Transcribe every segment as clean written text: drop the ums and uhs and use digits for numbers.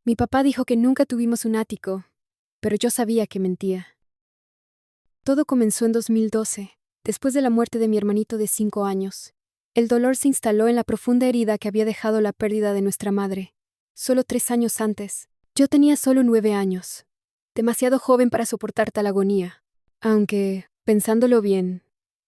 Mi papá dijo que nunca tuvimos un ático, pero yo sabía que mentía. Todo comenzó en 2012, después de la muerte de mi hermanito de 5 años. El dolor se instaló en la profunda herida que había dejado la pérdida de nuestra madre. Solo 3 años antes, yo tenía solo 9 años, demasiado joven para soportar tal agonía. Aunque, pensándolo bien,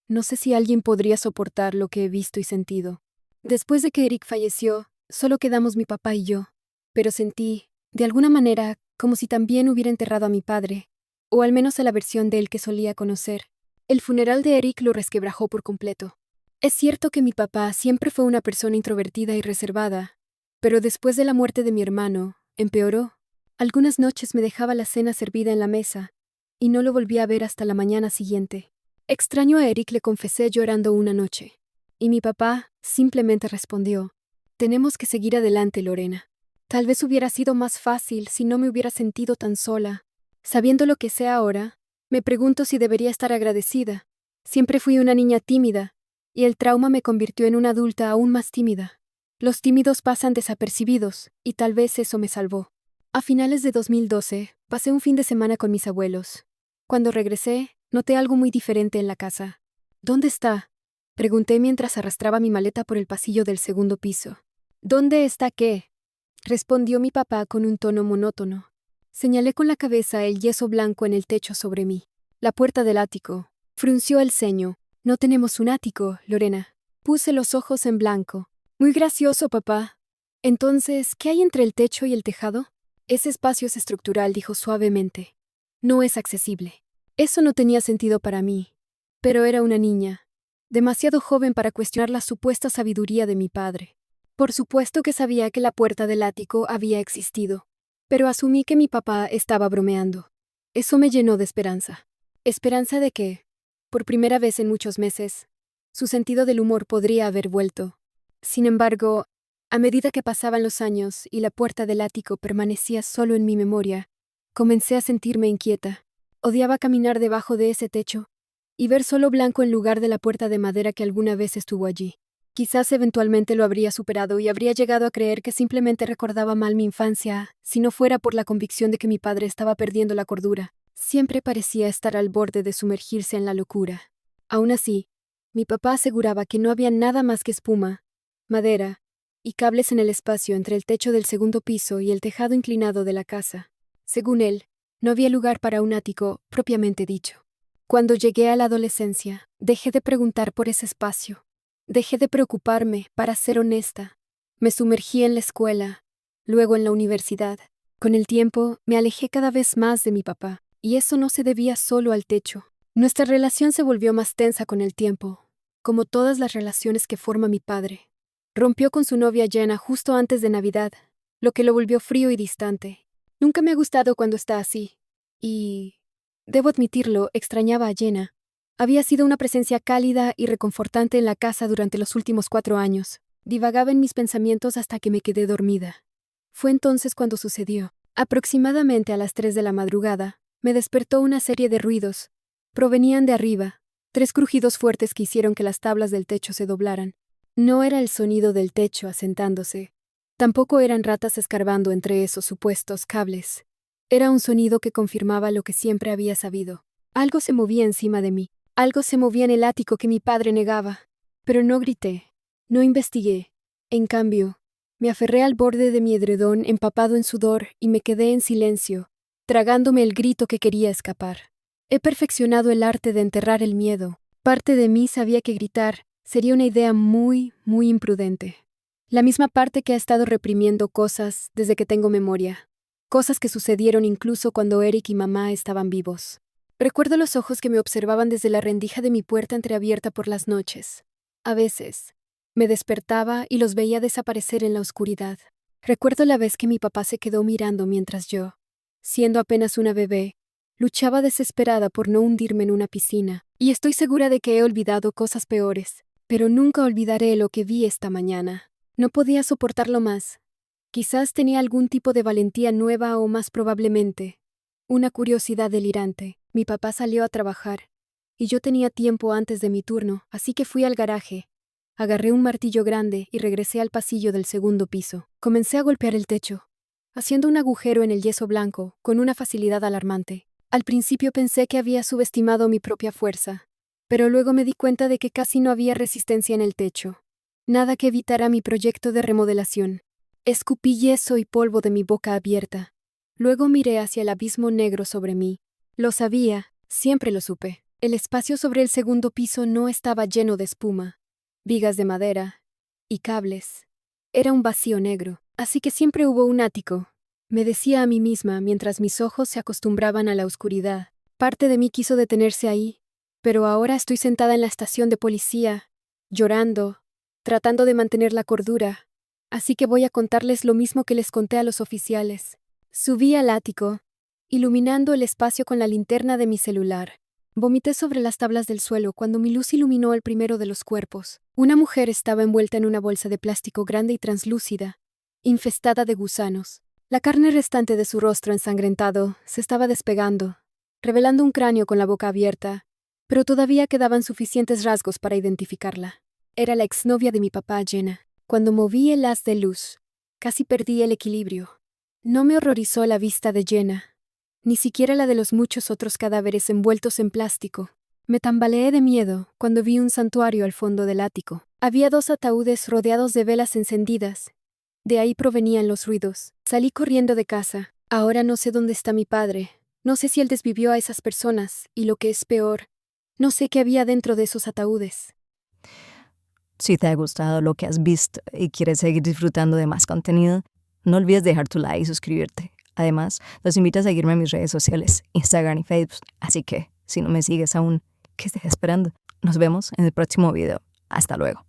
no sé si alguien podría soportar lo que he visto y sentido. Después de que Eric falleció, solo quedamos mi papá y yo, pero sentí, de alguna manera, como si también hubiera enterrado a mi padre, o al menos a la versión de él que solía conocer. El funeral de Eric lo resquebrajó por completo. Es cierto que mi papá siempre fue una persona introvertida y reservada, pero después de la muerte de mi hermano, empeoró. Algunas noches me dejaba la cena servida en la mesa, y no lo volví a ver hasta la mañana siguiente. Extraño a Eric, le confesé llorando una noche. Y mi papá simplemente respondió: tenemos que seguir adelante, Lorena. Tal vez hubiera sido más fácil si no me hubiera sentido tan sola. Sabiendo lo que sé ahora, me pregunto si debería estar agradecida. Siempre fui una niña tímida, y el trauma me convirtió en una adulta aún más tímida. Los tímidos pasan desapercibidos, y tal vez eso me salvó. A finales de 2012, pasé un fin de semana con mis abuelos. Cuando regresé, noté algo muy diferente en la casa. ¿Dónde está?, pregunté mientras arrastraba mi maleta por el pasillo del segundo piso. ¿Dónde está qué?, respondió mi papá con un tono monótono. Señalé con la cabeza el yeso blanco en el techo sobre mí. La puerta del ático. Frunció el ceño. No tenemos un ático, Lorena. Puse los ojos en blanco. Muy gracioso, papá. Entonces, ¿qué hay entre el techo y el tejado? Ese espacio es estructural, dijo suavemente. No es accesible. Eso no tenía sentido para mí. Pero era una niña, demasiado joven para cuestionar la supuesta sabiduría de mi padre. Por supuesto que sabía que la puerta del ático había existido, pero asumí que mi papá estaba bromeando. Eso me llenó de esperanza. Esperanza de que, por primera vez en muchos meses, su sentido del humor podría haber vuelto. Sin embargo, a medida que pasaban los años y la puerta del ático permanecía solo en mi memoria, comencé a sentirme inquieta. Odiaba caminar debajo de ese techo y ver solo blanco en lugar de la puerta de madera que alguna vez estuvo allí. Quizás eventualmente lo habría superado y habría llegado a creer que simplemente recordaba mal mi infancia, si no fuera por la convicción de que mi padre estaba perdiendo la cordura. Siempre parecía estar al borde de sumergirse en la locura. Aún así, mi papá aseguraba que no había nada más que espuma, madera y cables en el espacio entre el techo del segundo piso y el tejado inclinado de la casa. Según él, no había lugar para un ático propiamente dicho. Cuando llegué a la adolescencia, dejé de preguntar por ese espacio. Dejé de preocuparme, para ser honesta. Me sumergí en la escuela, luego en la universidad. Con el tiempo, me alejé cada vez más de mi papá, y eso no se debía solo al techo. Nuestra relación se volvió más tensa con el tiempo, como todas las relaciones que forma mi padre. Rompió con su novia Jenna justo antes de Navidad, lo que lo volvió frío y distante. Nunca me ha gustado cuando está así. Y, debo admitirlo, extrañaba a Jenna. Había sido una presencia cálida y reconfortante en la casa durante los últimos 4 años. Divagaba en mis pensamientos hasta que me quedé dormida. Fue entonces cuando sucedió. Aproximadamente a las 3 de la madrugada, me despertó una serie de ruidos. Provenían de arriba, 3 crujidos fuertes que hicieron que las tablas del techo se doblaran. No era el sonido del techo asentándose. Tampoco eran ratas escarbando entre esos supuestos cables. Era un sonido que confirmaba lo que siempre había sabido. Algo se movía encima de mí. Algo se movía en el ático que mi padre negaba. Pero no grité. No investigué. En cambio, me aferré al borde de mi edredón empapado en sudor y me quedé en silencio, tragándome el grito que quería escapar. He perfeccionado el arte de enterrar el miedo. Parte de mí sabía que gritar sería una idea muy, muy imprudente. La misma parte que ha estado reprimiendo cosas desde que tengo memoria. Cosas que sucedieron incluso cuando Eric y mamá estaban vivos. Recuerdo los ojos que me observaban desde la rendija de mi puerta entreabierta por las noches. A veces, me despertaba y los veía desaparecer en la oscuridad. Recuerdo la vez que mi papá se quedó mirando mientras yo, siendo apenas una bebé, luchaba desesperada por no hundirme en una piscina. Y estoy segura de que he olvidado cosas peores, pero nunca olvidaré lo que vi esta mañana. No podía soportarlo más. Quizás tenía algún tipo de valentía nueva o, más probablemente, una curiosidad delirante. Mi papá salió a trabajar, y yo tenía tiempo antes de mi turno, así que fui al garaje. Agarré un martillo grande y regresé al pasillo del segundo piso. Comencé a golpear el techo. haciendo un agujero en el yeso blanco, con una facilidad alarmante. Al principio pensé que había subestimado mi propia fuerza, pero luego me di cuenta de que casi no había resistencia en el techo. Nada que evitara mi proyecto de remodelación. Escupí yeso y polvo de mi boca abierta. Luego miré hacia el abismo negro sobre mí. Lo sabía, siempre lo supe. El espacio sobre el segundo piso no estaba lleno de espuma, vigas de madera y cables. Era un vacío negro, así que siempre hubo un ático. Me decía a mí misma mientras mis ojos se acostumbraban a la oscuridad. Parte de mí quiso detenerse ahí, pero ahora estoy sentada en la estación de policía, llorando, tratando de mantener la cordura. Así que voy a contarles lo mismo que les conté a los oficiales. Subí al ático, iluminando el espacio con la linterna de mi celular. Vomité sobre las tablas del suelo cuando mi luz iluminó el primero de los cuerpos. Una mujer estaba envuelta en una bolsa de plástico grande y translúcida, infestada de gusanos. La carne restante de su rostro ensangrentado se estaba despegando, revelando un cráneo con la boca abierta, pero todavía quedaban suficientes rasgos para identificarla. Era la exnovia de mi papá, Jenna. Cuando moví el haz de luz, casi perdí el equilibrio. No me horrorizó la vista de Jenna, ni siquiera la de los muchos otros cadáveres envueltos en plástico. Me tambaleé de miedo cuando vi un santuario al fondo del ático. Había 2 ataúdes rodeados de velas encendidas. De ahí provenían los ruidos. Salí corriendo de casa. Ahora no sé dónde está mi padre. No sé si él desvivió a esas personas, y lo que es peor, no sé qué había dentro de esos ataúdes. Si te ha gustado lo que has visto y quieres seguir disfrutando de más contenido, no olvides dejar tu like y suscribirte. Además, los invito a seguirme en mis redes sociales, Instagram y Facebook. Así que, si no me sigues aún, ¿qué estás esperando? Nos vemos en el próximo video. Hasta luego.